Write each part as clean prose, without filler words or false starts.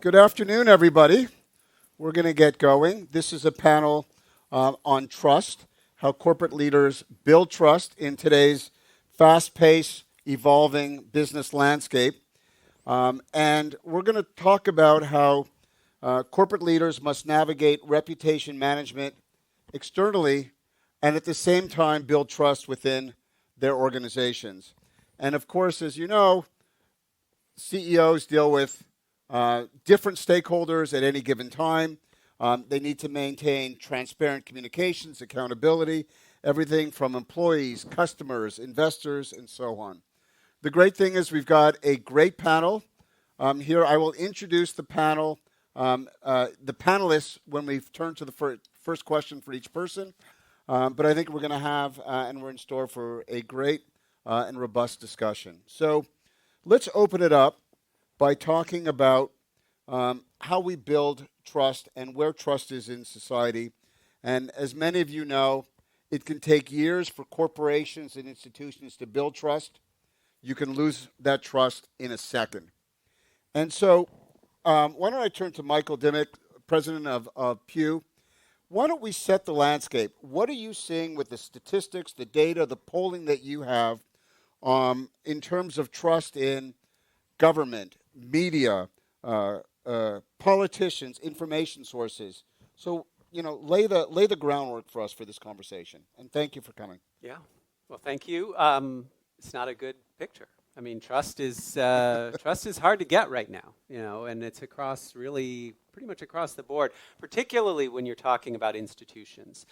Good afternoon, everybody. We're going to get going. This is a panel on trust, how corporate leaders build trust in today's fast-paced, evolving business landscape. And we're going to talk about how corporate leaders must navigate reputation management externally and at the same time build trust within their organizations. And of course, as you know, CEOs deal with different stakeholders at any given time. They need to maintain transparent communications, accountability, everything from employees, customers, investors, and so on. The great thing is we've got a great panel here. I will introduce the panel, the panelists, when we've turned to the first question for each person. But I think we're going to have, and we're in store for a great and robust discussion. So let's open it up by talking about how we build trust and where trust is in society. And as many of you know, it can take years for corporations and institutions to build trust. You can lose that trust in a second. And so why don't I turn to Michael Dimmick, president of Pew. Why don't we set the landscape? What are you seeing with the statistics, the data, the polling that you have in terms of trust in government, media, politicians, information sources? So, lay the groundwork for us for this conversation. And thank you for coming. Yeah. Well, thank you. It's not a good picture. I mean, trust is hard to get right now, and it's pretty much across the board, particularly when you're talking about institutions.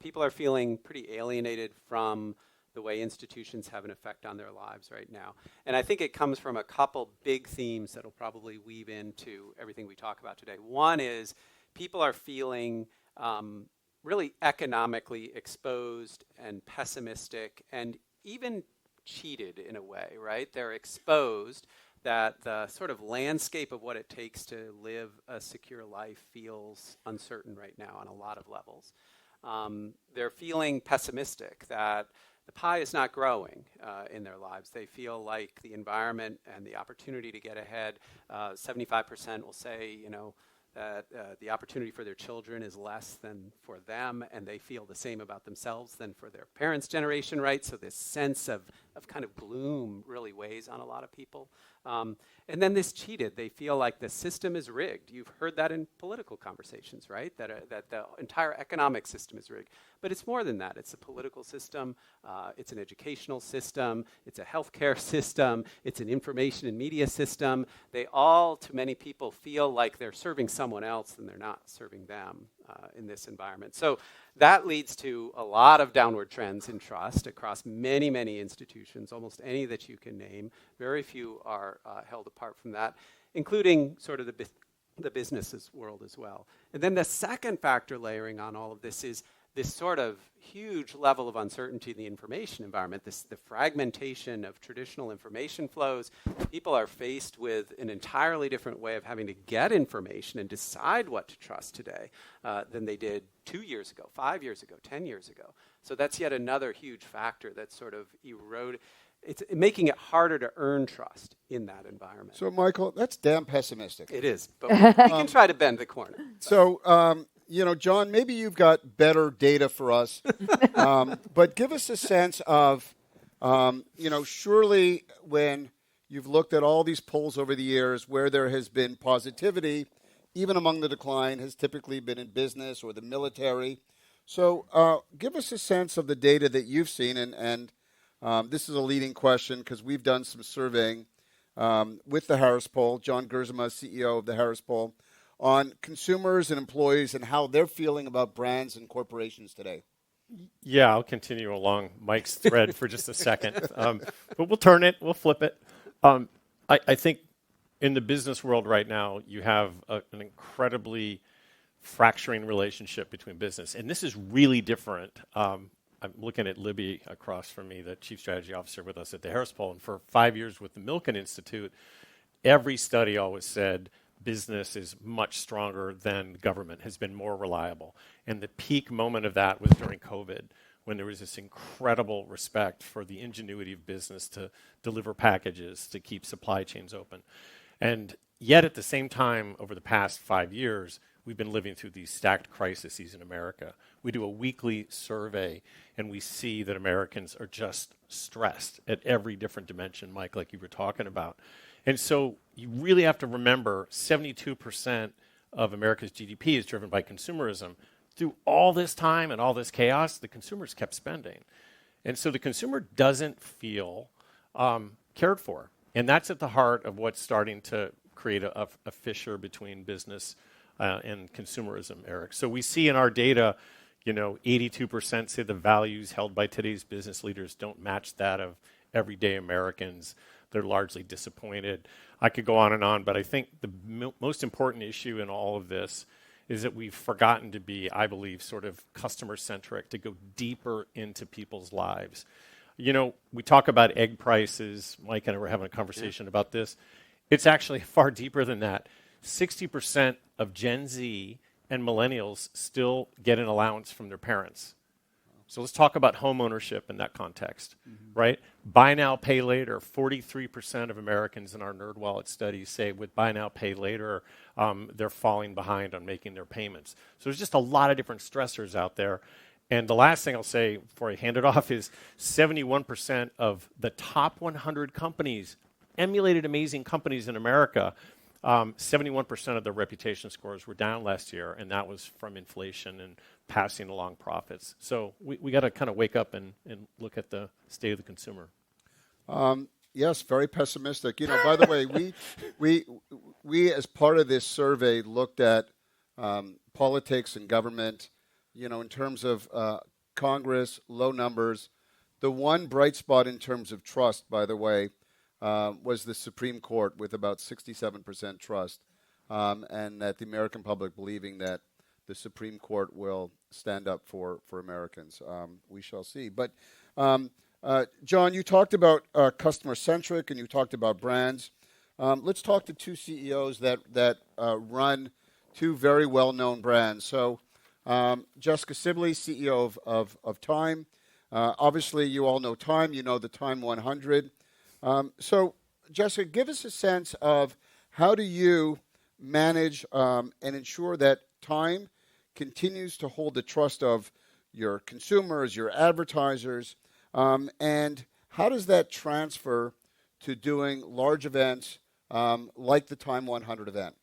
People are feeling pretty alienated from the way institutions have an effect on their lives right now. And I think it comes from a couple big themes that'll probably weave into everything we talk about today. One is people are feeling really economically exposed and pessimistic and even cheated in a way, right? They're exposed that the sort of landscape of what it takes to live a secure life feels uncertain right now on a lot of levels. They're feeling pessimistic that the pie is not growing in their lives. They feel like the environment and the opportunity to get ahead, 75% will say, that the opportunity for their children is less than for them, and they feel the same about themselves than for their parents' generation, right? So this sense of kind of gloom really weighs on a lot of people. And then this cheated. They feel like the system is rigged. You've heard that in political conversations, right? That the entire economic system is rigged. But it's more than that. It's a political system. It's an educational system. It's a healthcare system. It's an information and media system. They all, to many people, feel like they're serving someone else and they're not serving them in this environment. So that leads to a lot of downward trends in trust across many, many institutions, almost any that you can name. Very few are held apart from that, including sort of the business world as well. And then the second factor layering on all of this is this sort of huge level of uncertainty in the information environment, the fragmentation of traditional information flows. People are faced with an entirely different way of having to get information and decide what to trust today than they did 2 years ago, 5 years ago, 10 years ago. So that's yet another huge factor that's sort of eroded. It's making it harder to earn trust in that environment. So, Michael, that's damn pessimistic. It is, but we can try to bend the corner. So, John, maybe you've got better data for us, but give us a sense of, surely when you've looked at all these polls over the years where there has been positivity, even among the decline, has typically been in business or the military. So give us a sense of the data that you've seen, and this is a leading question because we've done some surveying with the Harris Poll, John Gerzema, CEO of the Harris Poll, on consumers and employees and how they're feeling about brands and corporations today. Yeah, I'll continue along Mike's thread for just a second. But we'll flip it. I think in the business world right now, you have an incredibly fracturing relationship between business. And this is really different. I'm looking at Libby across from me, the chief strategy officer with us at the Harris Poll. And for 5 years with the Milken Institute, every study always said business is much stronger than government, has been more reliable. And the peak moment of that was during COVID, when there was this incredible respect for the ingenuity of business to deliver packages, to keep supply chains open. And Yet at the same time, over the past 5 years, we've been living through these stacked crises in America. We do a weekly survey, and we see that Americans are just stressed at every different dimension, Mike, like you were talking about. And so you really have to remember 72% of America's GDP is driven by consumerism. Through all this time and all this chaos, the consumers kept spending. And so the consumer doesn't feel cared for. And that's at the heart of what's starting to create a fissure between business and consumerism, Eric. So we see in our data, 82% say the values held by today's business leaders don't match that of everyday Americans. They're largely disappointed. I could go on, but I think the most important issue in all of this is that we've forgotten to be, I believe, sort of customer-centric, to go deeper into people's lives. We talk about egg prices. Mike and I were having a conversation about this. It's actually far deeper than that. 60% of Gen Z and millennials still get an allowance from their parents. So let's talk about home ownership in that context, right? Buy now, pay later. 43% of Americans in our NerdWallet studies say with buy now, pay later, they're falling behind on making their payments. So there's just a lot of different stressors out there. And the last thing I'll say before I hand it off is 71% of the top 100 companies, emulated amazing companies in America, 71% of their reputation scores were down last year, and that was from inflation and passing along profits. So we got to kind of wake up and look at the state of the consumer. Yes, very pessimistic. By the way, we as part of this survey looked at politics and government, in terms of Congress, low numbers. The one bright spot in terms of trust, by the way, was the Supreme Court with about 67% trust, and that the American public believing that the Supreme Court will stand up for Americans. We shall see. But, John, you talked about customer-centric and you talked about brands. Let's talk to two CEOs that run two very well-known brands. So Jessica Sibley, CEO of Time. Obviously, you all know Time. You know the Time 100. So, Jessica, give us a sense of how do you manage and ensure that Time continues to hold the trust of your consumers, your advertisers, and how does that transfer to doing large events like the Time 100 event?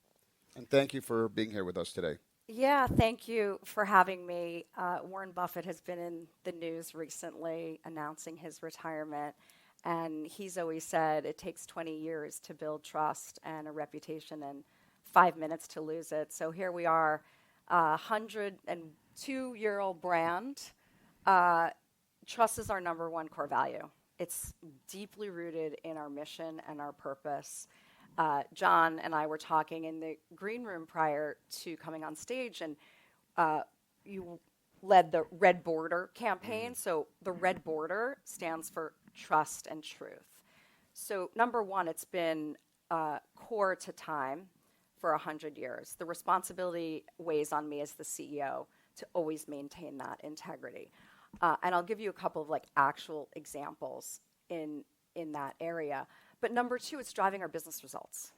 And thank you for being here with us today. Yeah, thank you for having me. Warren Buffett has been in the news recently announcing his retirement. And he's always said it takes 20 years to build trust and a reputation and 5 minutes to lose it. So here we are, a 102-year-old brand. Trust is our number one core value. It's deeply rooted in our mission and our purpose. John and I were talking in the green room prior to coming on stage, and you led the Red Border campaign. So the Red Border stands for trust and truth. So number one, it's been core to Time for 100 years. The responsibility weighs on me as the CEO to always maintain that integrity. And I'll give you a couple of actual examples in that area. But number two, it's driving our business results.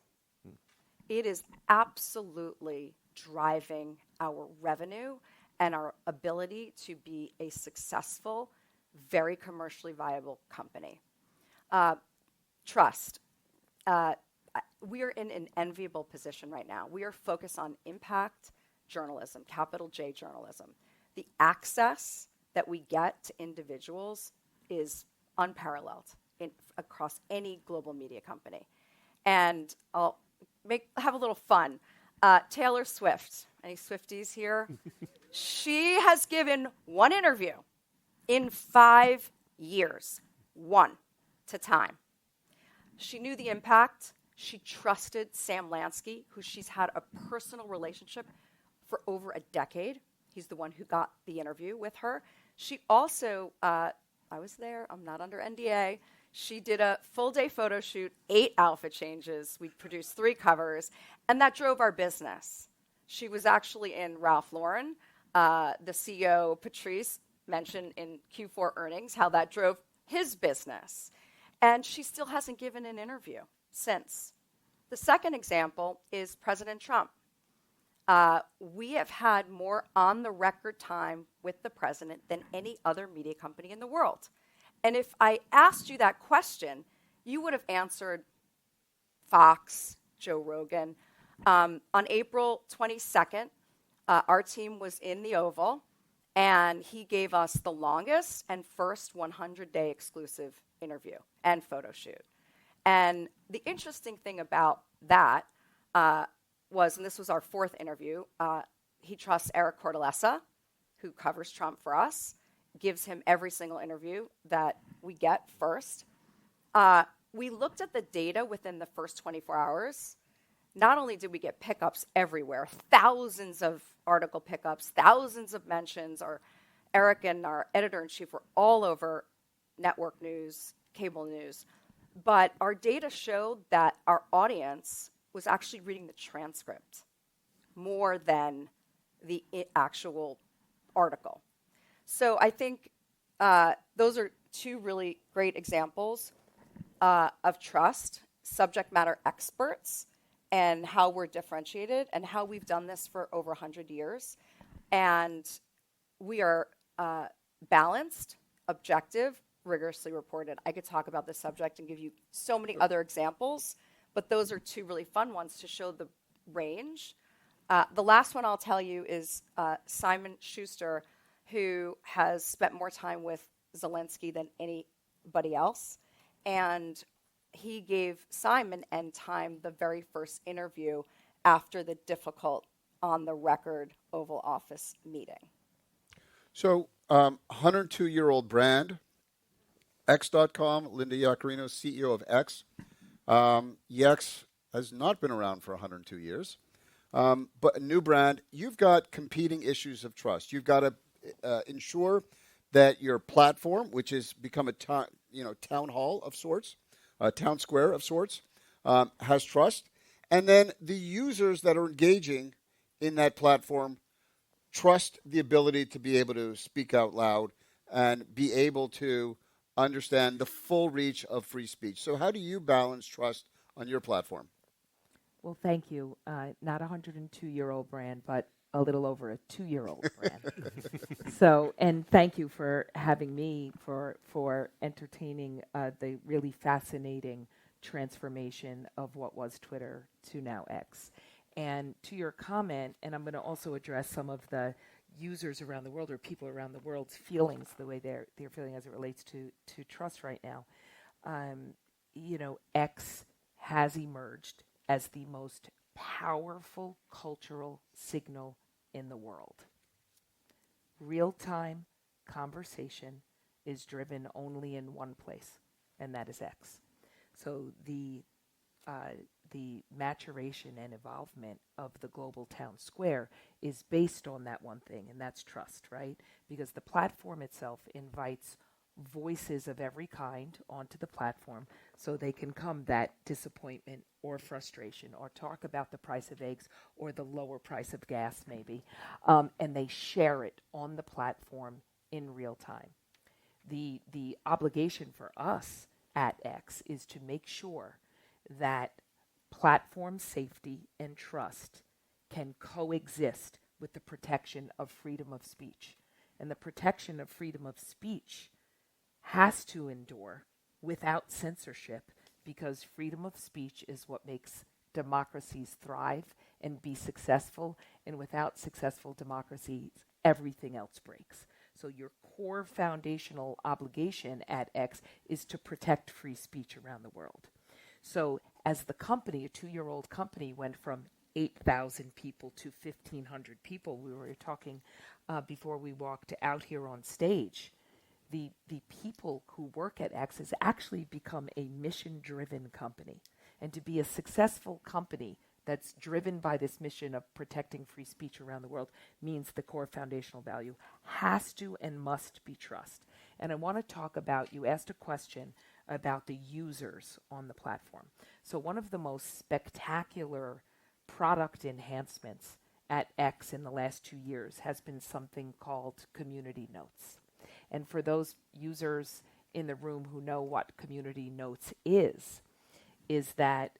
It is absolutely driving our revenue and our ability to be a successful, very commercially viable company. Trust. We are in an enviable position right now. We are focused on impact journalism, capital J journalism. The access that we get to individuals is unparalleled across any global media company. And I'll have a little fun. Taylor Swift, any Swifties here? She has given one interview in 5 years, one, to Time. She knew the impact. She trusted Sam Lansky, who she's had a personal relationship for over a decade. He's the one who got the interview with her. She also, I was there, I'm not under NDA. She did a full-day photo shoot, 8 outfit changes. We produced 3 covers, and that drove our business. She was actually in Ralph Lauren. The CEO, Patrice, mentioned in Q4 earnings how that drove his business. And she still hasn't given an interview since. The second example is President Trump. We have had more on-the-record time with the president than any other media company in the world. And if I asked you that question, you would have answered Fox, Joe Rogan. On April 22nd, our team was in the Oval, and he gave us the longest and first 100-day exclusive interview and photo shoot. And the interesting thing about that was, and this was our fourth interview, he trusts Eric Cortellessa, who covers Trump for us, gives him every single interview that we get first. We looked at the data within the first 24 hours. Not only did we get pickups everywhere, thousands of article pickups, thousands of mentions. Eric and our editor-in-chief were all over network news, cable news. But our data showed that our audience was actually reading the transcript more than the actual article. So I think those are two really great examples of trust, subject matter experts, and how we're differentiated and how we've done this for over 100 years. And we are balanced, objective, rigorously reported. I could talk about this subject and give you so many other examples, but those are two really fun ones to show the range. The last one I'll tell you is Simon Schuster, who has spent more time with Zelensky than anybody else. And he gave Simon and Time the very first interview after the difficult on-the-record Oval Office meeting. So, 102-year-old brand, X.com, Linda Yaccarino, CEO of X. X has not been around for 102 years, but a new brand. You've got competing issues of trust. You've got to ensure that your platform, which has become a town hall of sorts, a town square of sorts, has trust. And then the users that are engaging in that platform trust the ability to be able to speak out loud and be able to understand the full reach of free speech. So how do you balance trust on your platform? Well, thank you. Not a 102-year-old brand, but a little over a 2-year-old brand. So, and thank you for having me for entertaining the really fascinating transformation of what was Twitter to now X. And to your comment, and I'm going to also address some of the users around the world or people around the world's feelings, the way they're feeling as it relates to trust right now. X has emerged as the most powerful cultural signal in the world. Real-time conversation is driven only in one place, and that is X. So the maturation and involvement of the global town square is based on that one thing, and that's trust, right? Because the platform itself invites voices of every kind onto the platform so they can come that disappointment or frustration or talk about the price of eggs or the lower price of gas maybe, and they share it on the platform in real time. The obligation for us at X is to make sure that platform safety and trust can coexist with the protection of freedom of speech. And the protection of freedom of speech has to endure without censorship, because freedom of speech is what makes democracies thrive and be successful, and without successful democracies, everything else breaks. So your core foundational obligation at X is to protect free speech around the world. So as the company, a 2-year-old company, went from 8,000 people to 1,500 people, we were talking before we walked out here on stage, the people who work at X has actually become a mission-driven company. And to be a successful company that's driven by this mission of protecting free speech around the world means the core foundational value has to and must be trust. And I want to talk about, you asked a question about the users on the platform. So one of the most spectacular product enhancements at X in the last 2 years has been something called community notes. And for those users in the room who know what community notes is that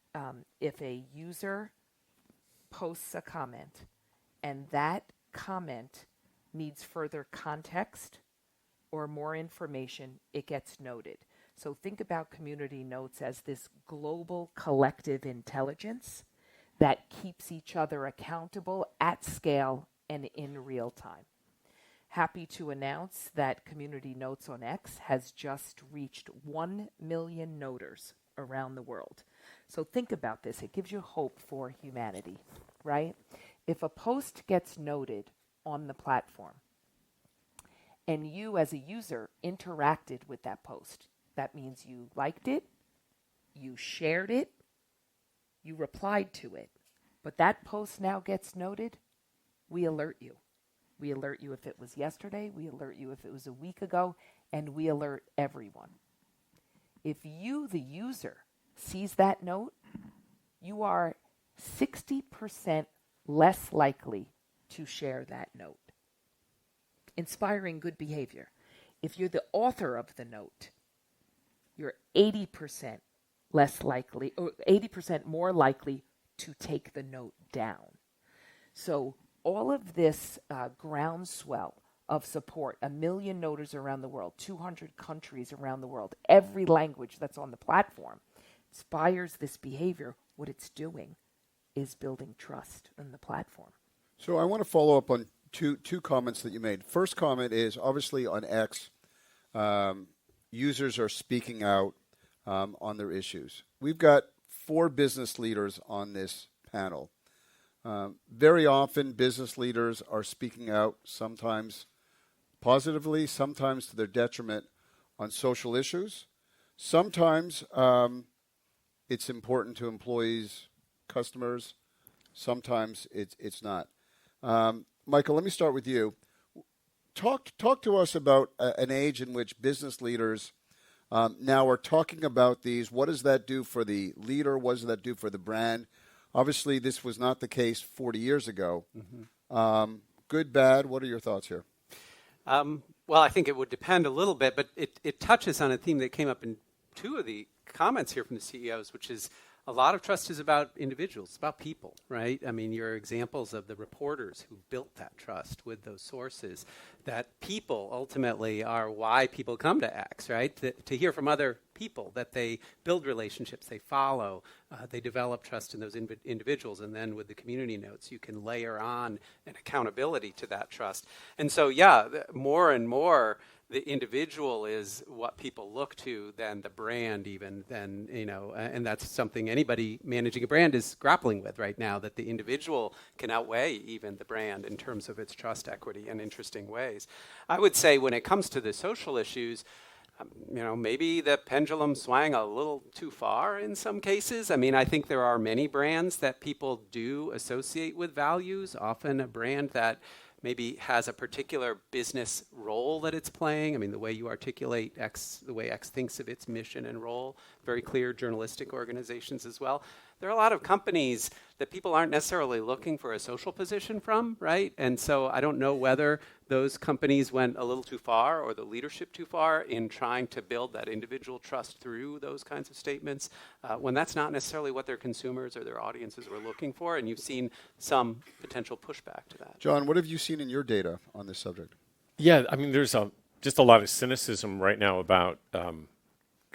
if a user posts a comment and that comment needs further context or more information, it gets noted. So think about community notes as this global collective intelligence that keeps each other accountable at scale and in real time. Happy to announce that Community Notes on X has just reached 1 million noters around the world. So think about this. It gives you hope for humanity, right? If a post gets noted on the platform and you as a user interacted with that post, that means you liked it, you shared it, you replied to it. But that post now gets noted, we alert you. We alert you if it was yesterday, we alert you if it was a week ago, and we alert everyone. If you, the user, sees that note, you are 60% less likely to share that note. Inspiring good behavior. If you're the author of the note, you're 80% less likely, or 80% more likely to take the note down. So all of this groundswell of support, 1 million noters around the world, 200 countries around the world, every language that's on the platform, inspires this behavior. What it's doing is building trust in the platform. So I want to follow up on two comments that you made. First comment is obviously on X, users are speaking out on their issues. We've got 4 business leaders on this panel. Very often, business leaders are speaking out, sometimes positively, sometimes to their detriment, on social issues. Sometimes it's important to employees, customers. Sometimes it's not. Michael, let me start with you. Talk to us about an age in which business leaders now are talking about these. What does that do for the leader? What does that do for the brand? Obviously, this was not the case 40 years ago. Mm-hmm. Good, bad, what are your thoughts here? Well, I think it would depend a little bit, but it touches on a theme that came up in 2 of the comments here from the CEOs, which is a lot of trust is about individuals, it's about people, right? I mean, your examples of the reporters who built that trust with those sources, that people ultimately are why people come to X, right? To hear from other people, that they build relationships, they follow, they develop trust in those individuals, and then with the community notes, you can layer on an accountability to that trust. And so, yeah, more and more, the individual is what people look to than the brand even, than, and that's something anybody managing a brand is grappling with right now, that the individual can outweigh even the brand in terms of its trust equity in interesting ways. I would say when it comes to the social issues, maybe the pendulum swang a little too far in some cases. I mean, I think there are many brands that people do associate with values, often a brand that maybe has a particular business role that it's playing. I mean, the way you articulate X, the way X thinks of its mission and role, very clear journalistic organizations as well. There are a lot of companies that people aren't necessarily looking for a social position from, right? And so I don't know whether those companies went a little too far or the leadership too far in trying to build that individual trust through those kinds of statements, when that's not necessarily what their consumers or their audiences were looking for, and you've seen some potential pushback to that. John, what have you seen in your data on this subject? Yeah, I mean, there's just a lot of cynicism right now about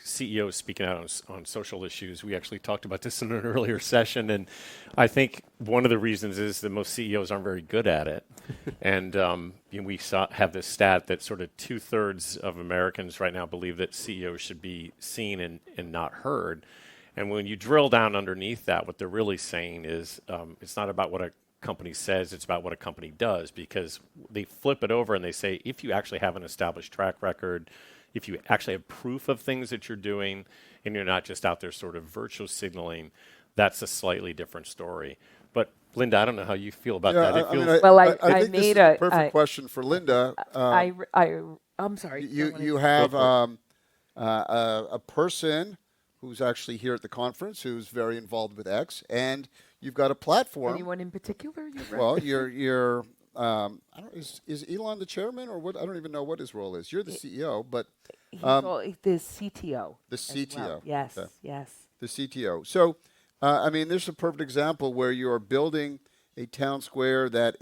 CEOs speaking out on social issues. We actually talked about this in an earlier session, and I think one of the reasons is that most CEOs aren't very good at it. And we have this stat that sort of 2/3 of Americans right now believe that CEOs should be seen and not heard. And when you drill down underneath that, what they're really saying is it's not about what a company says, it's about what a company does, because they flip it over and they say, if you actually have an established track record, if you actually have proof of things that you're doing and you're not just out there sort of virtue signaling, that's a slightly different story. But Linda, I don't know how you feel about that. I think this is a perfect question for Linda. I'm sorry. You have a person who's actually here at the conference who's very involved with X, and you've got a platform. Anyone in particular? Well, you're I don't, is Elon the chairman or what? I don't even know what his role is. You're the CEO, but he's the CTO. The CTO. Well. Yes, okay. yes. The CTO. So I mean, this is a perfect example where you are building a town square that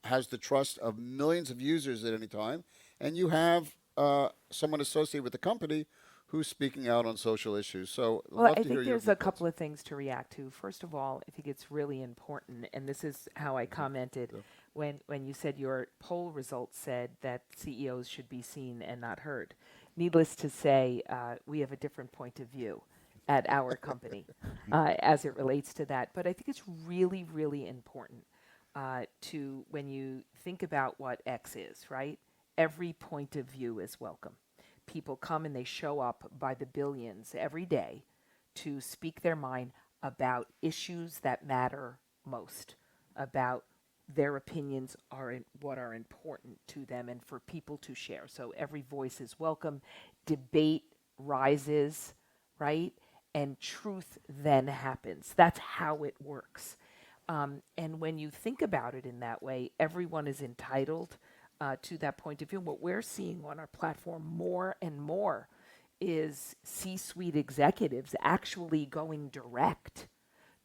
has the trust of millions of users at any time, and you have someone associated with the company who's speaking out on social issues. So, I'd Well, love I to hear think your there's a viewpoints. couple of things to react to. First of all, I think it's really important, and this is how I commented when you said your poll results said that CEOs should be seen and not heard. Needless to say, we have a different point of view at our company as it relates to that. But I think it's really, really important to, when you think about what X is, right? Every point of view is welcome. People come and they show up by the billions every day to speak their mind about issues that matter most, about their opinions are what are important to them and for people to share. So every voice is welcome. Debate rises, right? And truth then happens. That's how it works. And when you think about it in that way, everyone is entitled to that point of view. What we're seeing on our platform more and more is C-suite executives actually going direct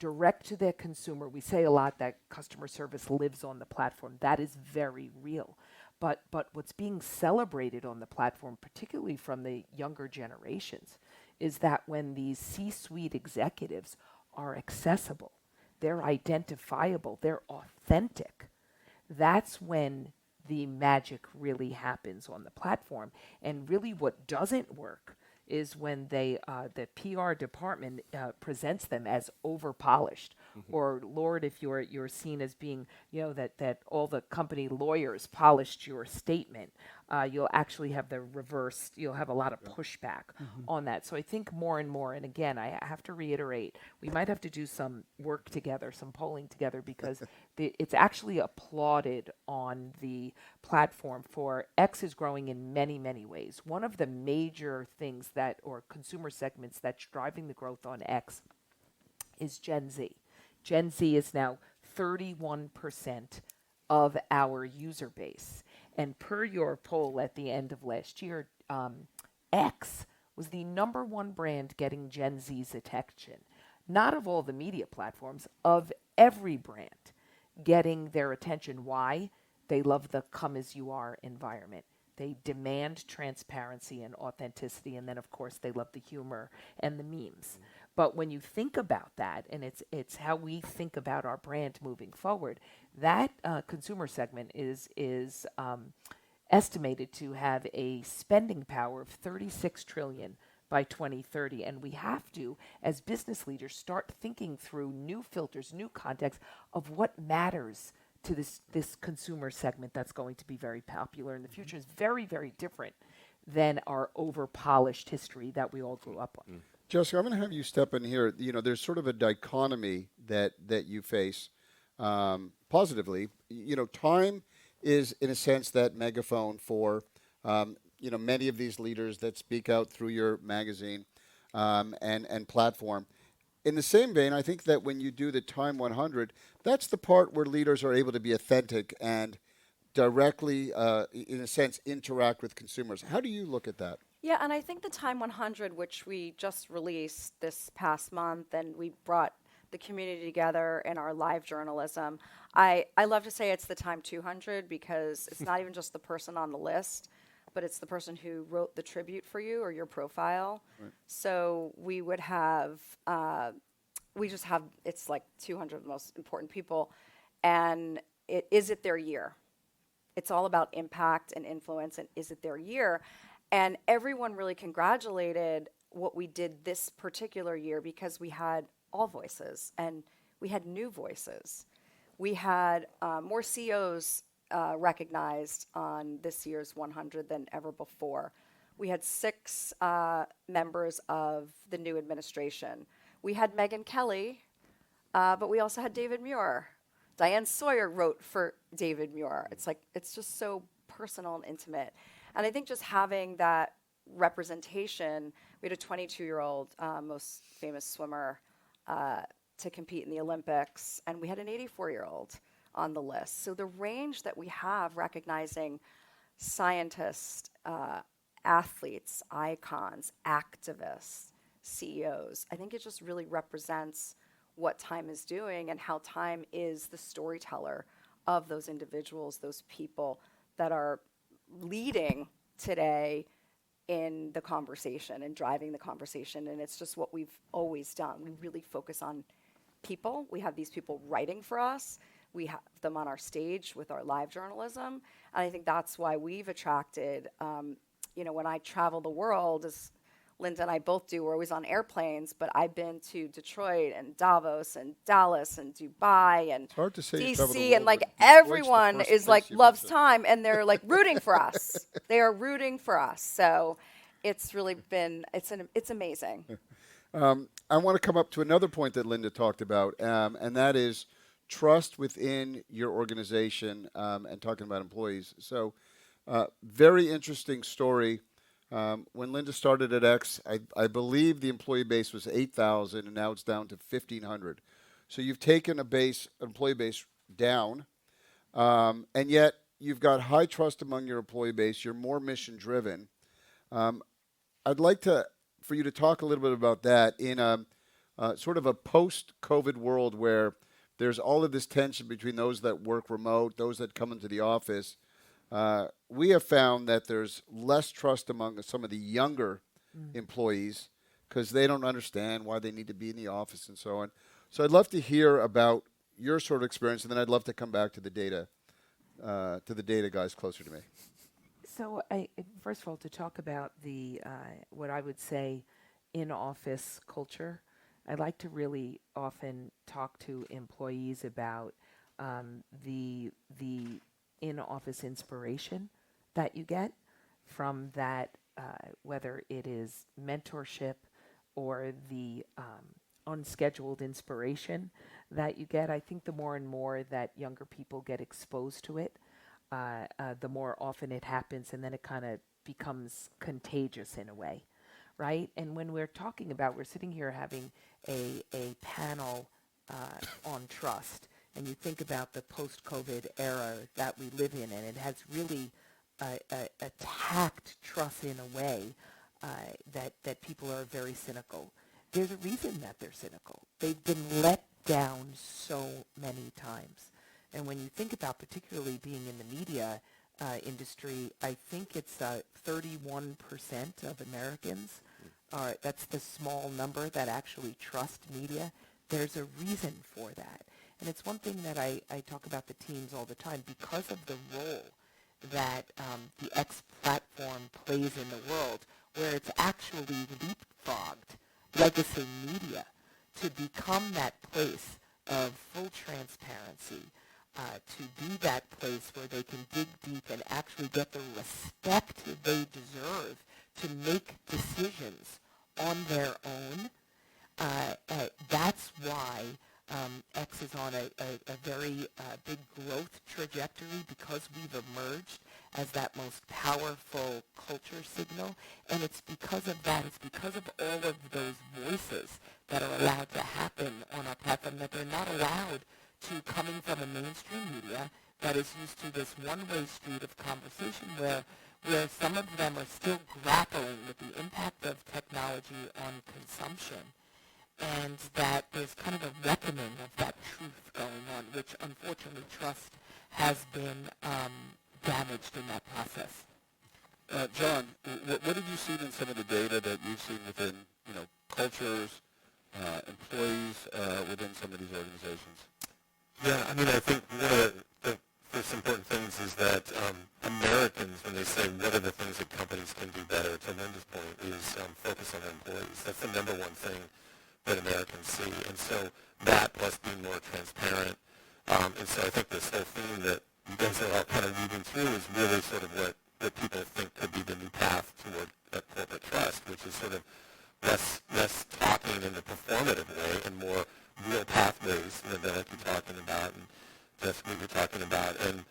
to their consumer. We say a lot that customer service lives on the platform. That is very real. But what's being celebrated on the platform, particularly from the younger generations, is that when these C-suite executives are accessible, they're identifiable, they're authentic, that's when the magic really happens on the platform. And really what doesn't work is when the PR department presents them as over polished, or Lord, if you're seen as being, that all the company lawyers polished your statement, you'll actually have the reverse. You'll have a lot of pushback on that. So I think more and more, and again, I have to reiterate, we might have to do some work together, some polling together, because it's actually applauded on the platform for X is growing in many, many ways. One of the major things or consumer segments that's driving the growth on X is Gen Z. Gen Z is now 31% of our user base. And per your poll at the end of last year, X was the number one brand getting Gen Z's attention. Not of all the media platforms, of every brand getting their attention. Why? They love the come as you are environment. They demand transparency and authenticity, and then of course they love the humor and the memes. But when you think about that, and it's how we think about our brand moving forward, that consumer segment is estimated to have a spending power of 36 trillion by 2030, and we have to, as business leaders, start thinking through new filters, new context of what matters to this consumer segment that's going to be very popular in the future. Is very, very different than our over-polished history that we all grew up on. Jessica, I'm going to have you step in here. There's sort of a dichotomy that you face positively. Time is, in a sense, that megaphone for many of these leaders that speak out through your magazine and platform. In the same vein, I think that when you do the Time 100, that's the part where leaders are able to be authentic and directly, in a sense, interact with consumers. How do you look at that? Yeah, and I think the Time 100, which we just released this past month, and we brought the community together in our live journalism. I love to say it's the Time 200 because it's not even just the person on the list, but it's the person who wrote the tribute for you or your profile. Right. So we would have, it's like 200 of the most important people, and is it their year? It's all about impact and influence, and is it their year? And everyone really congratulated what we did this particular year because we had all voices and we had new voices. We had more CEOs recognized on this year's 100 than ever before. We had 6 members of the new administration. We had Megyn Kelly, but we also had David Muir. Diane Sawyer wrote for David Muir. It's just so personal and intimate. And I think just having that representation, we had a 22-year-old most famous swimmer to compete in the Olympics, and we had an 84-year-old on the list. So the range that we have recognizing scientists, athletes, icons, activists, CEOs. I think it just really represents what time is doing and how time is the storyteller of those individuals, those people that are leading today in the conversation and driving the conversation. And it's just what we've always done. We really focus on people. We have these people writing for us. We have them on our stage with our live journalism. And I think that's why we've attracted, when I travel the world, as Linda and I both do, we're always on airplanes, but I've been to Detroit and Davos and Dallas and Dubai and hard to say you travel the DC, world, and like but Detroit's the everyone first is place like you loves mentioned. time, and they're like rooting for us. They are rooting for us. So it's really been, it's amazing. I want to come up to another point that Linda talked about, and that is trust within your organization and talking about employees. So, very interesting story. When Linda started at X, I believe the employee base was 8,000, and now it's down to 1,500. So you've taken employee base down, and yet you've got high trust among your employee base. You're more mission driven. I'd like for you to talk a little bit about that in a sort of a post-COVID world where there's all of this tension between those that work remote, those that come into the office. We have found that there's less trust among some of the younger employees because they don't understand why they need to be in the office and so on. So I'd love to hear about your sort of experience, and then I'd love to come back to the data guys closer to me. So, first of all, to talk about the what I would say in-office culture, I like to really often talk to employees about the in-office inspiration that you get from that, whether it is mentorship or the unscheduled inspiration that you get. I think the more and more that younger people get exposed to it, the more often it happens, and then it kind of becomes contagious in a way, right? And when we're talking about, we're sitting here having a panel on trust, and you think about the post-COVID era that we live in, and it has really attacked trust in a way that people are very cynical. There's a reason that they're cynical. They've been let down so many times. And when you think about particularly being in the media industry, I think it's 31% of Americans that's the small number that actually trust media. There's a reason for that. And it's one thing that I talk about the teams all the time because of the role that the X platform plays in the world, where it's actually leapfrogged legacy media to become that place of full transparency, to be that place where they can dig deep and actually get the respect they deserve to make decisions on their own. That's why X is on a very big growth trajectory, because we've emerged as that most powerful culture signal. And it's because of that. It's because of all of those voices that are allowed to happen on our platform that they're not allowed to coming from a mainstream media that is used to this one-way street of conversation where some of them are still grappling with the impact of technology on consumption, and that there's kind of a reckoning of that truth going on, which unfortunately trust has been damaged in that process. John, what have you seen in some of the data that you've seen within, cultures, employees within some of these organizations? Yeah, I mean, I think one of the first important things is that Americans, when they say what are the things that companies can do better, to Linda's point, is focus on their employees. That's the number one thing that Americans see. And so that plus being more transparent. And so I think this whole theme that you guys are all kind of moving through is really sort of what people think could be the new path toward corporate trust, which is sort of less talking in a performative way and more real pathways that like you're talking about, and that's what you're talking about. And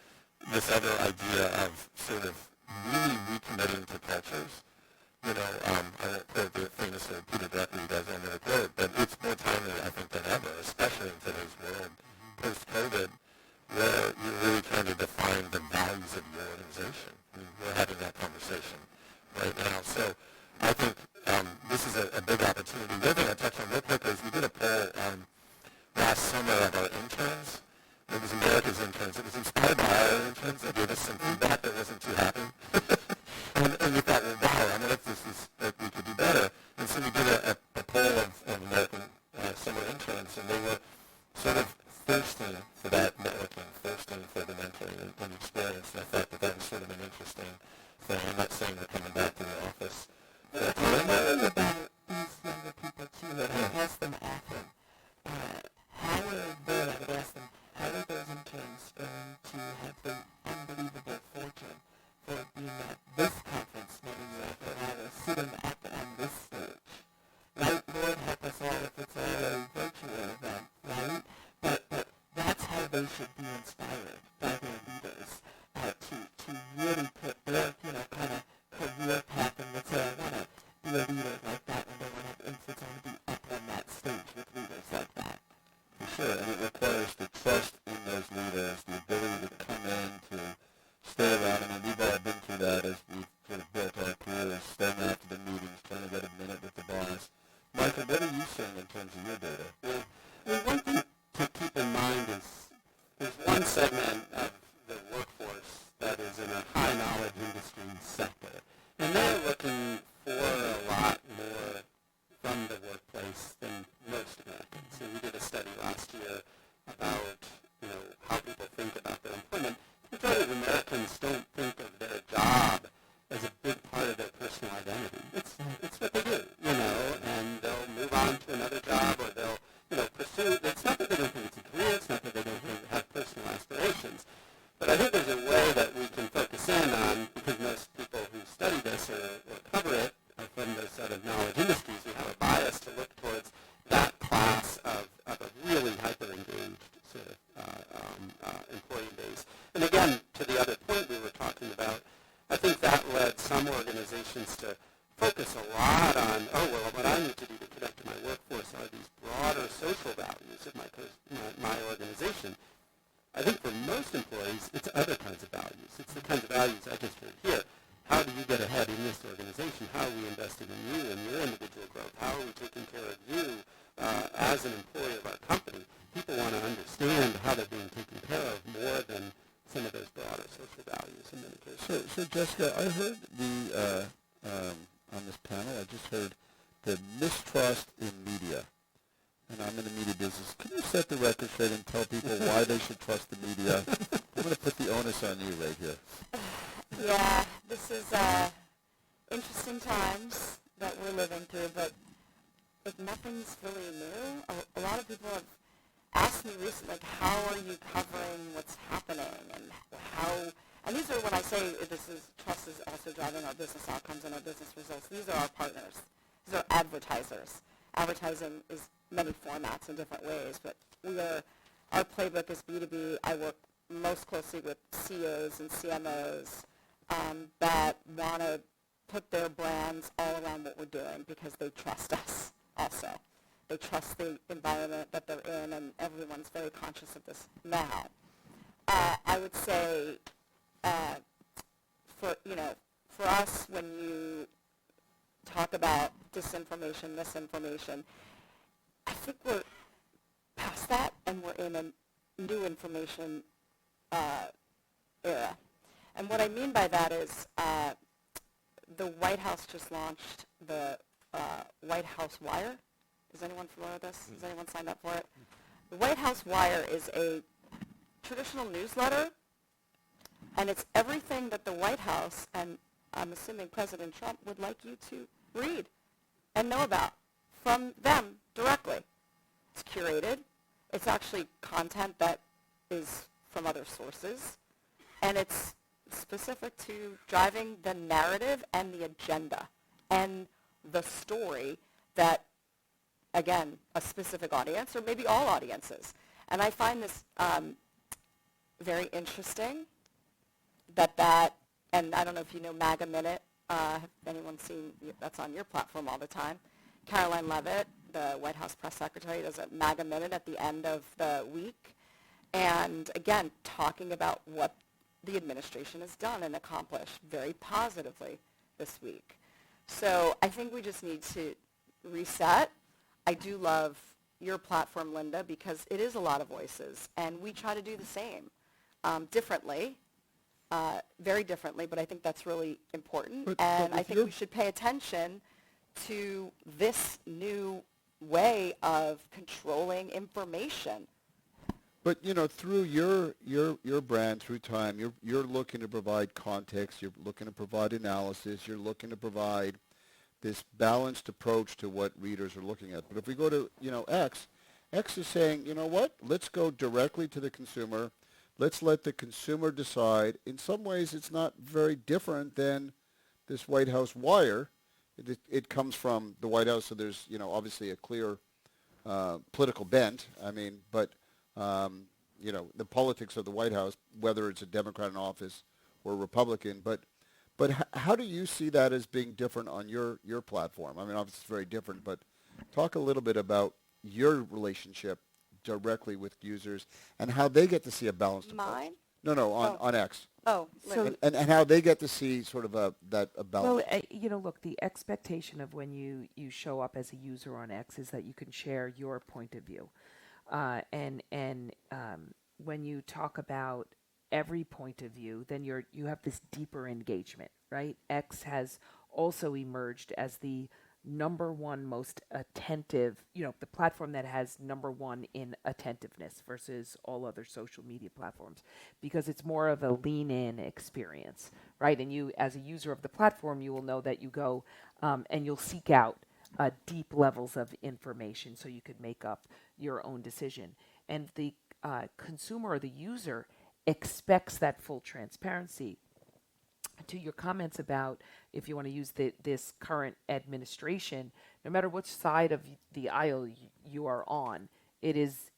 this other idea of sort of really recommitting to cultures. I won't quote the famous Peter Drucker, you guys all know the quote, but it's more timely, I think, than ever, especially in today's world, post-COVID, where you're really trying to define the values of your organization. I mean, we're having that conversation right now. So I think this is a big opportunity experience, and I thought that was sort of an interesting thing. I'm not saying they're coming back to the office. But I wonder about these younger people, too, and I ask them often, how are they, I would ask them, how are those interns going to have the unbelievable fortune for being at this conference, meeting or sitting on this stage? Right? Lord help us all if it's all a virtual event, right? But that's how they should be inspired by their leaders to really put their, kind of career path and let's say I want to be a leader like that and they want to have influence, I want to be up on that stage with leaders like that. For sure, and it requires the trust in those leaders, the ability to come in, to stay around. I mean, we've all been through that as we've sort of built our careers, staying after the meetings, trying to get a minute with the boss. Michael, what are you seeing in terms of your data? Well, one thing to keep in mind is there's one segment of the workforce that is in a high-knowledge industry sector, and they're looking for a lot more from the workplace than most Americans. And we did a study last year about, how people think about their employment. The majority of Americans don't think of their job as a big part of their personal identity. It's what they do, and they'll move on to another job or they'll, pursue. It's not that they don't think it's a career. It's not that they don't have personal aspirations. But I think there's a way that we can focus in on, because most people who study this or cover it are from those sort of knowledge industries. We have a bias to look towards that class of a really hyper-engaged sort of employee base. And again, to the other point we were talking about, I think that led some organizations to focus a lot on, what I need to do to connect to my workforce are these broader social values of my organization. I think for most employees, it's other kinds of values. It's the kinds of values I just heard here. How do you get ahead in this organization? How are we investing in you and your individual growth? How are we taking care of you as an employee of our company? People want to understand how they're being taken care of more than some of those broader social values in many cases. So Jessica, I heard on this panel, I just heard the mistrust in media. And I'm in the media business. Can you set the record straight and tell people why they should trust the media? I'm going to put the onus on you right here. Yeah, this is interesting times that we're living through, but nothing's really new. A lot of people have asked me recently, how are you covering what's happening, and these are when I say trust is also driving our business outcomes and our business results. These are our partners. These are advertisers. Advertising is many formats in different ways, but our playbook is B2B. I work most closely with CEOs and CMOs that want to put their brands all around what we're doing because they trust us also. They trust the environment that they're in, and everyone's very conscious of this now. I would say for us, when you talk about disinformation, misinformation, I think we're past that, and we're in a new information era. And what I mean by that is the White House just launched the White House Wire. Is anyone familiar with this? Has anyone signed up for it? The White House Wire is a traditional newsletter, and it's everything that the White House, and I'm assuming President Trump, would like you to read and know about from them directly. It's curated. It's actually content that is from other sources, and it's specific to driving the narrative and the agenda and the story that, again, a specific audience or maybe all audiences. And I find this very interesting and I don't know if you know MAGA Minute. Have anyone seen, that's on your platform all the time. Caroline Leavitt, the White House press secretary, does a MAGA Minute at the end of the week. And again, talking about what the administration has done and accomplished very positively this week. So I think we just need to reset. I do love your platform, Linda, because it is a lot of voices, and we try to do the same differently, very differently, but I think that's really important. But I think we should pay attention to this new way of controlling information. But through your brand, through time, you're looking to provide context. You're looking to provide analysis. You're looking to provide this balanced approach to what readers are looking at. But if we go to X is saying, you know what? Let's go directly to the consumer. Let's let the consumer decide. In some ways, it's not very different than this White House wire. It comes from the White House, so there's obviously a clear political bent. I mean, but the politics of the White House, whether it's a Democrat in office or a Republican, but how do you see that as being different on your platform? I mean, obviously it's very different, but talk a little bit about your relationship directly with users and how they get to see a balanced approach. Mine? No, on X. Oh, So- And how they get to see sort of a Well, balance. look, the expectation of when you show up as a user on X is that you can share your point of view, and when you talk about every point of view, then you have this deeper engagement, right? X has also emerged as the number one most attentive, the platform that has number one in attentiveness versus all other social media platforms, because it's more of a lean in experience, right? And you, as a user of the platform, you will know that you go and you'll seek out deep levels of information so you could make up your own decision. And the consumer or the user expects that full transparency. To your comments about if you want to use this current administration, no matter which side of the aisle you are on, it is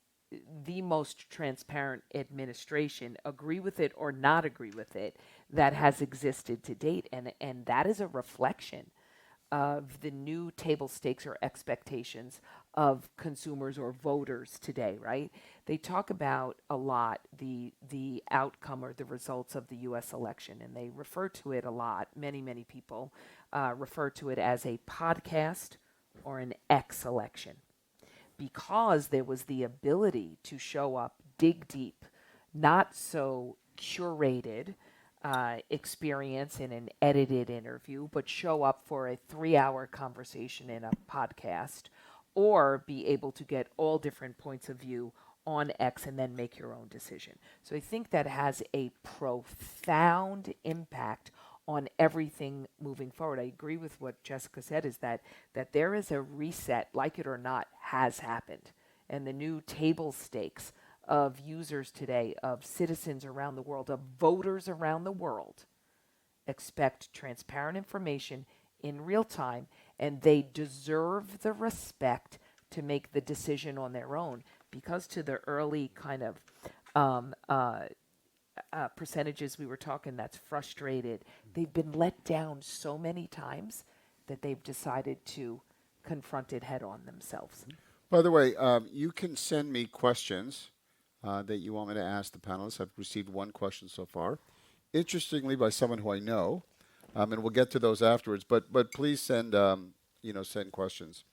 the most transparent administration, agree with it or not agree with it, that has existed to date. And that is a reflection of the new table stakes or expectations of consumers or voters today, right? They talk about a lot the outcome or the results of the U.S. election, and they refer to it a lot. Many people refer to it as a podcast or an X election, because there was the ability to show up, dig deep, not so curated experience in an edited interview, but show up for a 3-hour conversation in a podcast, or be able to get all different points of view on X and then make your own decision. So I think that has a profound impact on everything moving forward. I agree with what Jessica said, is that there is a reset, like it or not, has happened. And the new table stakes of users today, of citizens around the world, of voters around the world, expect transparent information in real time, and they deserve the respect to make the decision on their own. Because to the early kind of percentages we were talking that's frustrated, they've been let down so many times that they've decided to confront it head on themselves. By the way, you can send me questions that you want me to ask the panelists. I've received one question so far, interestingly by someone who I know, and we'll get to those afterwards. But please send send questions.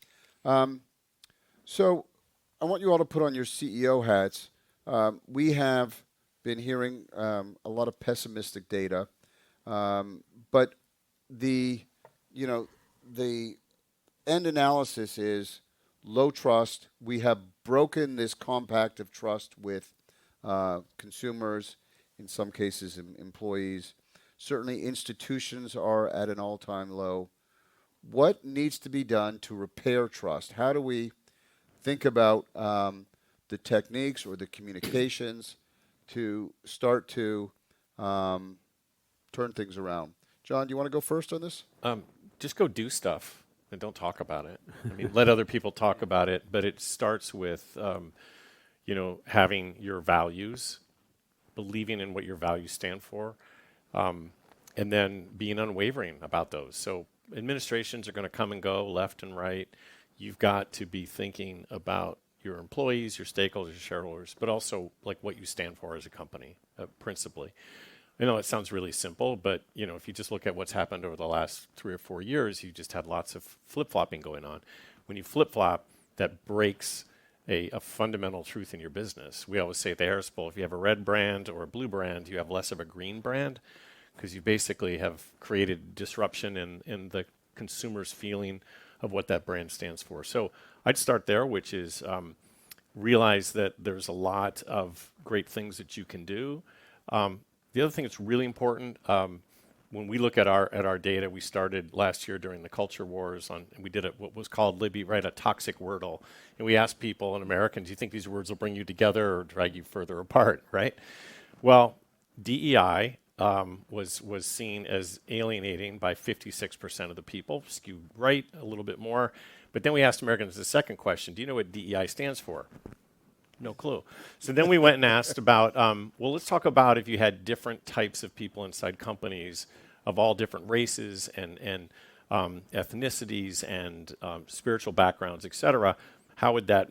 So I want you all to put on your CEO hats. We have been hearing a lot of pessimistic data, but the end analysis is low trust. We have broken this compact of trust with consumers, in some cases employees. Certainly institutions are at an all-time low. What needs to be done to repair trust? How do we think about the techniques or the communications to start to turn things around? John, do you want to go first on this? Just go do stuff and don't talk about it. I mean, let other people talk about it, but it starts with, having your values, believing in what your values stand for, and then being unwavering about those. So administrations are going to come and go left and right. You've got to be thinking about your employees, your stakeholders, your shareholders, but also like what you stand for as a company, principally. I know it sounds really simple, but if you just look at what's happened over the last 3 or 4 years, you just had lots of flip-flopping going on. When you flip-flop, that breaks a fundamental truth in your business. We always say at the Harris Bowl, if you have a red brand or a blue brand, you have less of a green brand, because you basically have created disruption in the consumer's feeling of what that brand stands for. So I'd start there, which is realize that there's a lot of great things that you can do. The other thing that's really important, when we look at our data, we started last year during the culture wars and we did what was called Libby, right, a toxic wordle. And we asked people and Americans, do you think these words will bring you together or drag you further apart, right? Well, DEI was seen as alienating by 56% of the people, skewed right a little bit more. But then we asked Americans the second question, do you know what DEI stands for? No clue. So then we went and asked about, well, let's talk about if you had different types of people inside companies of all different races and ethnicities and spiritual backgrounds, et cetera, how would that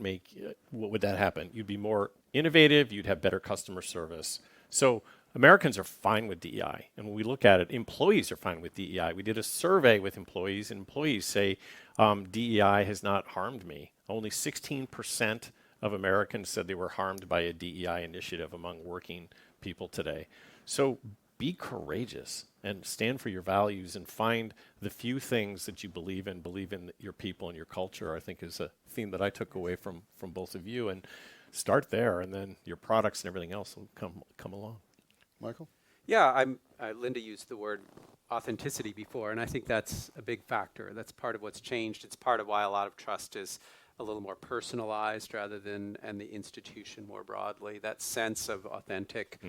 what would that happen? You'd be more innovative, you'd have better customer service. So Americans are fine with DEI. And when we look at it, employees are fine with DEI. We did a survey with employees, and employees say DEI has not harmed me. Only 16% of Americans said they were harmed by a DEI initiative among working people today. So be courageous and stand for your values and find the few things that you believe in your people and your culture, I think is a theme that I took away from both of you. And start there, and then your products and everything else will come along. Michael? Yeah, Linda used the word authenticity before, and I think that's a big factor. That's part of what's changed. It's part of why a lot of trust is a little more personalized rather than, and the institution more broadly, that sense of authentic,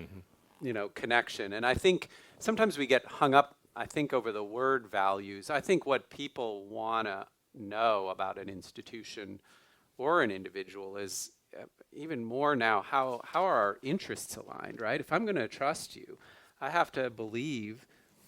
connection. And I think sometimes we get hung up, I think, over the word values. I think what people want to know about an institution or an individual is even more now, how are our interests aligned, right? If I'm going to trust you, I have to believe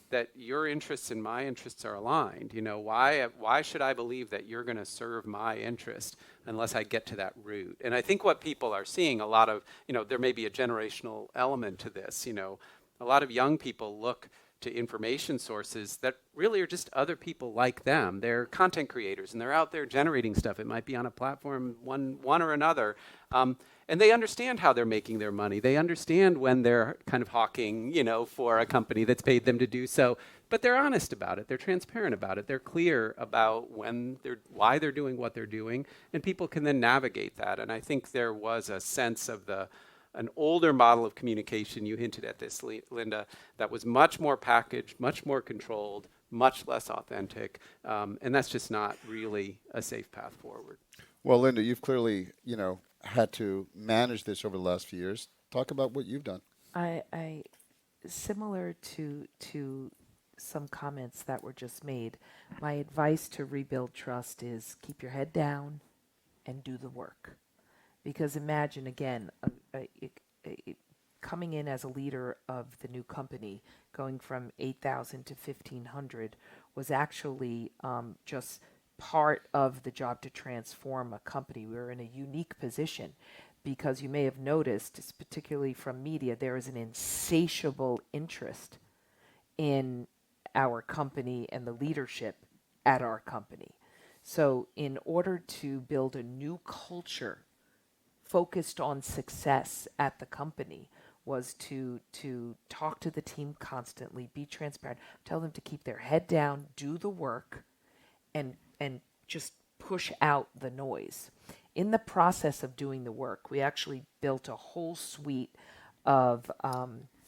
that your interests and my interests are aligned. Why should I believe that you're going to serve my interest unless I get to that root? And I think what people are seeing, a lot of, there may be a generational element to this. A lot of young people look to information sources that really are just other people like them. They're content creators and they're out there generating stuff. It might be on a platform, one or another. And they understand how they're making their money. They understand when they're kind of hawking, for a company that's paid them to do so. But they're honest about it. They're transparent about it. They're clear about why they're doing what they're doing. And people can then navigate that. And I think there was a sense of an older model of communication, you hinted at this, Linda, that was much more packaged, much more controlled, much less authentic. And that's just not really a safe path forward. Well, Linda, you've clearly, had to manage this over the last few years. Talk about what you've done. I similar to some comments that were just made, my advice to rebuild trust is keep your head down and do the work. Because imagine, again, coming in as a leader of the new company, going from 8,000 to 1,500 was actually just part of the job to transform a company. We were in a unique position because you may have noticed, particularly from media, there is an insatiable interest in our company and the leadership at our company. So in order to build a new culture focused on success at the company was to talk to the team constantly, be transparent, tell them to keep their head down, do the work, and just push out the noise. In the process of doing the work, we actually built a whole suite of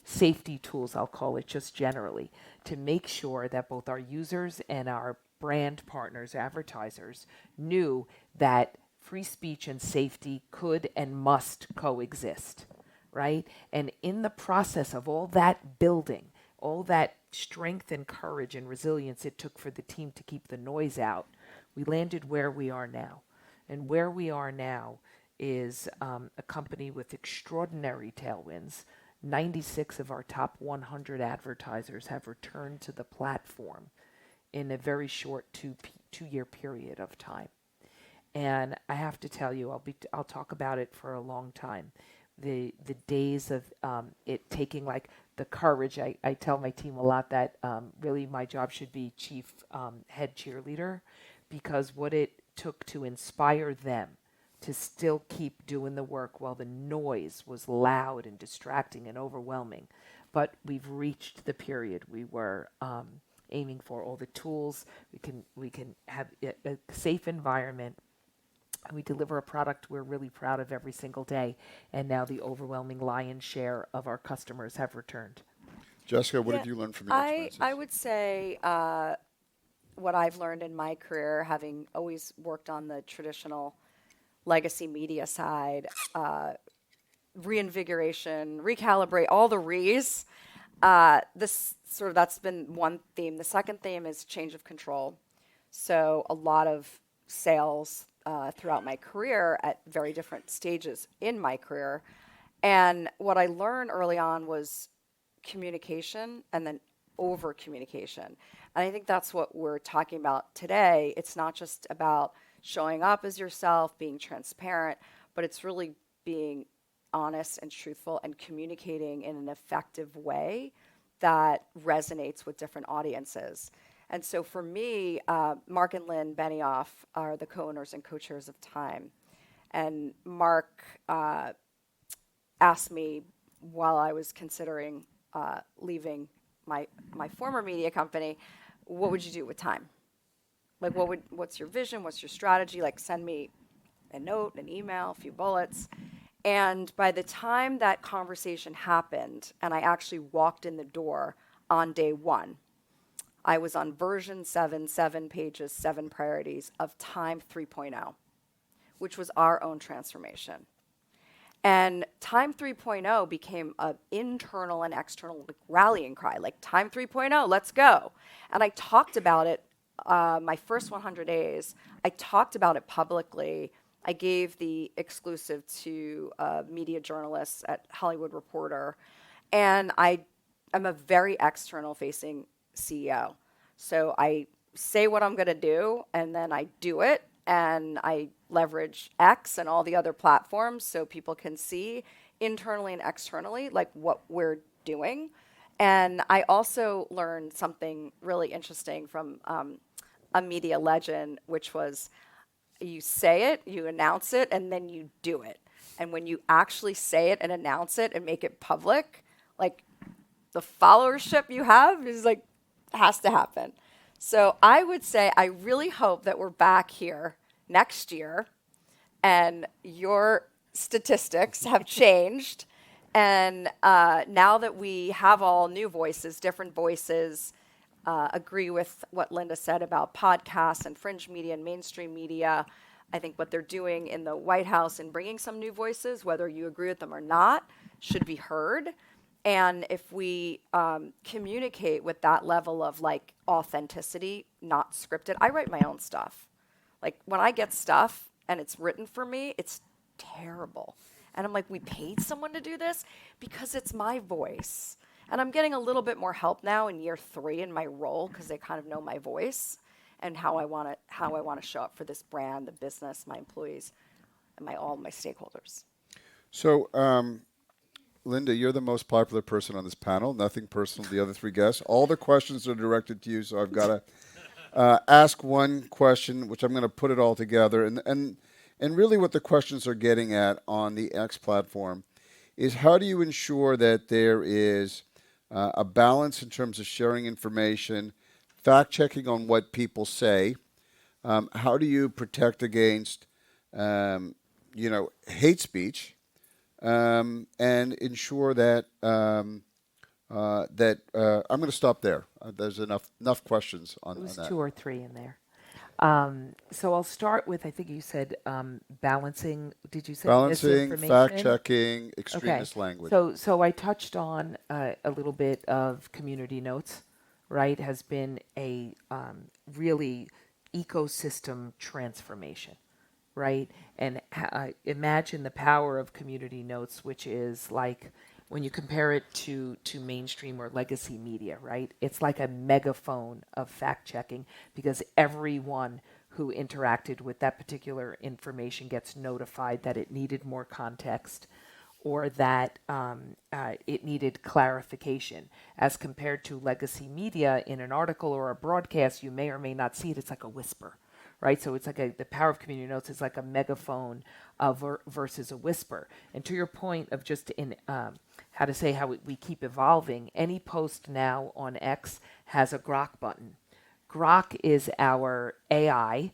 safety tools, I'll call it just generally, to make sure that both our users and our brand partners, advertisers, knew that free speech and safety could and must coexist, right? And in the process of all that building, all that strength and courage and resilience it took for the team to keep the noise out, we landed where we are now. And where we are now is a company with extraordinary tailwinds. 96 of our top 100 advertisers have returned to the platform in a very short two-year period of time. And I have to tell you, I'll talk about it for a long time. The days of it taking like the courage, I tell my team a lot that really my job should be chief head cheerleader, because what it took to inspire them to still keep doing the work while the noise was loud and distracting and overwhelming. But we've reached the period we were aiming for. All the tools, we can have a safe environment And we deliver a product we're really proud of every single day. And now the overwhelming lion's share of our customers have returned. Jessica, what Yeah, have you learned from your I experiences? would say what I've learned in my career, having always worked on the traditional legacy media side, reinvigoration, recalibrate, all the re's. This sort of that's been one theme. The second theme is change of control. So a lot of sales throughout my career at very different stages in my career. And what I learned early on was communication and then over communication. And I think that's what we're talking about today. It's not just about showing up as yourself, being transparent, but it's really being honest and truthful and communicating in an effective way that resonates with different audiences. And so for me, Mark and Lynn Benioff are the co-owners and co-chairs of Time. And Mark asked me while I was considering leaving my former media company, what would you do with Time? Like, what's your vision? What's your strategy? Like, send me a note, an email, a few bullets. And by the time that conversation happened, and I actually walked in the door on day one, I was on version 7 pages, 7 priorities of Time 3.0, which was our own transformation. And Time 3.0 became an internal and external rallying cry, like Time 3.0, let's go. And I talked about it my first 100 days. I talked about it publicly. I gave the exclusive to media journalists at Hollywood Reporter. And I'm a very external-facing CEO. So I say what I'm going to do, and then I do it. And I leverage X and all the other platforms so people can see internally and externally like what we're doing. And I also learned something really interesting from a media legend, which was you say it, you announce it, and then you do it. And when you actually say it and announce it and make it public, like the followership you have is like has to happen. So I would say I really hope that we're back here next year and your statistics have changed. And now that we have all new voices, different voices, agree with what Linda said about podcasts and fringe media and mainstream media. I think what they're doing in the White House and bringing some new voices, whether you agree with them or not, should be heard. And if we communicate with that level of like authenticity, not scripted, I write my own stuff. Like when I get stuff and it's written for me, it's terrible. And I'm like, we paid someone to do this because it's my voice. And I'm getting a little bit more help now in year 3 in my role because they kind of know my voice and how I want to show up for this brand, the business, my employees, and all my stakeholders. So, Linda, you're the most popular person on this panel. Nothing personal to the other 3 guests. All the questions are directed to you, so I've got to ask one question, which I'm going to put it all together. And really what the questions are getting at on the X platform is how do you ensure that there is a balance in terms of sharing information, fact-checking on what people say. How do you protect against, hate speech, and ensure that I'm going to stop there. There's enough questions on that. It was 2 or 3 in there. So I'll start with, I think you said balancing. Did you say balancing, misinformation? fact-checking, extremist language? So I touched on a little bit of community notes, right? Has been a really ecosystem transformation, right? And imagine the power of community notes, which is like when you compare it to mainstream or legacy media, right? It's like a megaphone of fact-checking because everyone who interacted with that particular information gets notified that it needed more context or that it needed clarification. As compared to legacy media, in an article or a broadcast, you may or may not see it. It's like a whisper, right? So it's like the power of community notes is like a megaphone versus a whisper. And to your point of just in how we keep evolving, any post now on X has a Grok button. Grok is our AI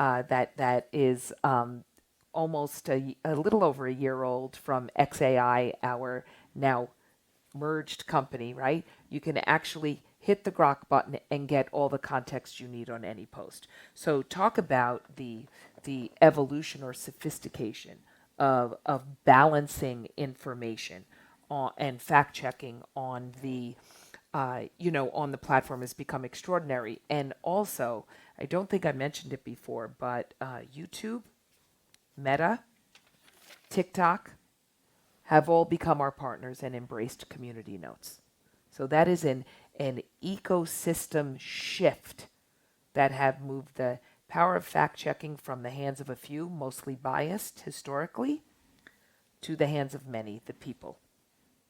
that is almost a little over a year old from XAI, our now merged company, right? You can actually hit the grok button and get all the context you need on any post. So talk about the evolution or sophistication of balancing information and fact checking on the on the platform has become extraordinary. And also, I don't think I mentioned it before, but YouTube, Meta, TikTok have all become our partners and embraced community notes. So that is an ecosystem shift that have moved the power of fact checking from the hands of a few, mostly biased historically, to the hands of many, the people.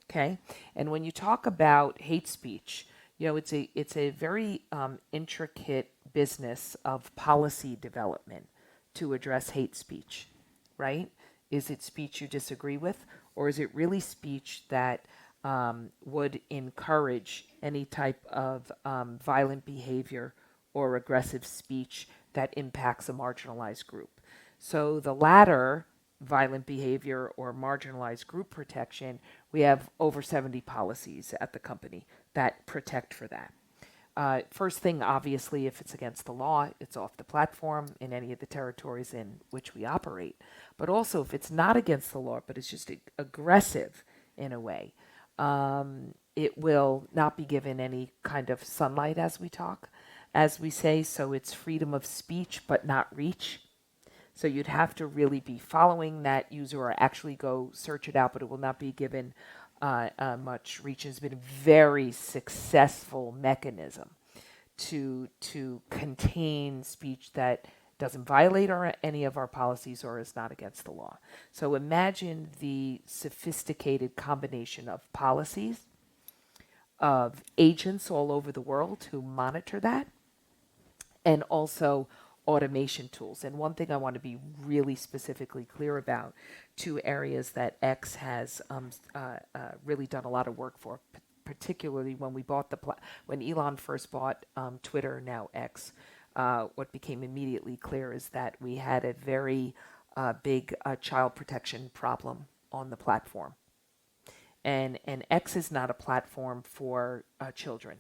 Okay, and when you talk about hate speech, it's a very intricate business of policy development to address hate speech, right? Is it speech you disagree with, or is it really speech that would encourage any type of violent behavior or aggressive speech that impacts a marginalized group? So the latter, violent behavior or marginalized group protection, we have over 70 policies at the company that protect for that. First thing, obviously, if it's against the law, it's off the platform in any of the territories in which we operate. But also, if it's not against the law, but it's just aggressive in a way, it will not be given any kind of sunlight as we say. So it's freedom of speech, but not reach. So you'd have to really be following that user or actually go search it out, but it will not be given much reach. It's been a very successful mechanism to contain speech that doesn't violate any of our policies or is not against the law. So imagine the sophisticated combination of policies, of agents all over the world who monitor that, and also automation tools. And one thing I want to be really specifically clear about, two areas that X has really done a lot of work for, particularly when we bought when Elon first bought Twitter, now X. What became immediately clear is that we had a very big child protection problem on the platform. And X is not a platform for children.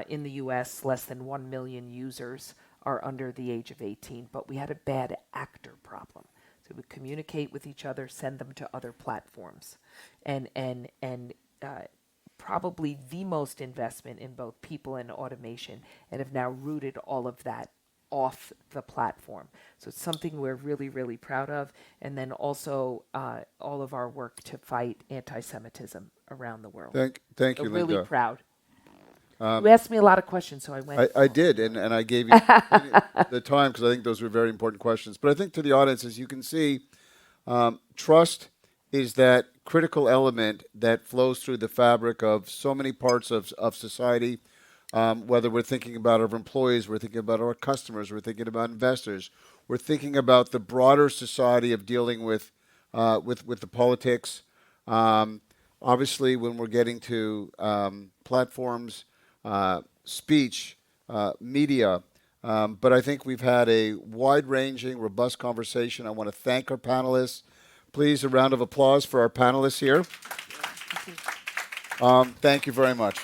In the US, less than 1 million users are under the age of 18, but we had a bad actor problem. So we communicate with each other, send them to other platforms, and probably the most investment in both people and automation, and have now rooted all of that off the platform. So it's something we're really, really proud of. And then also all of our work to fight anti-Semitism around the world. Thank you, Linda. Really proud. You asked me a lot of questions, so I went. I did, and I gave you the time because I think those were very important questions. But I think to the audience, as you can see, trust is that critical element that flows through the fabric of so many parts of society, whether we're thinking about our employees, we're thinking about our customers, we're thinking about investors, we're thinking about the broader society of dealing with the politics. Obviously, when we're getting to platforms, speech, media, but I think we've had a wide-ranging, robust conversation. I want to thank our panelists. Please, a round of applause for our panelists here. Thank you very much.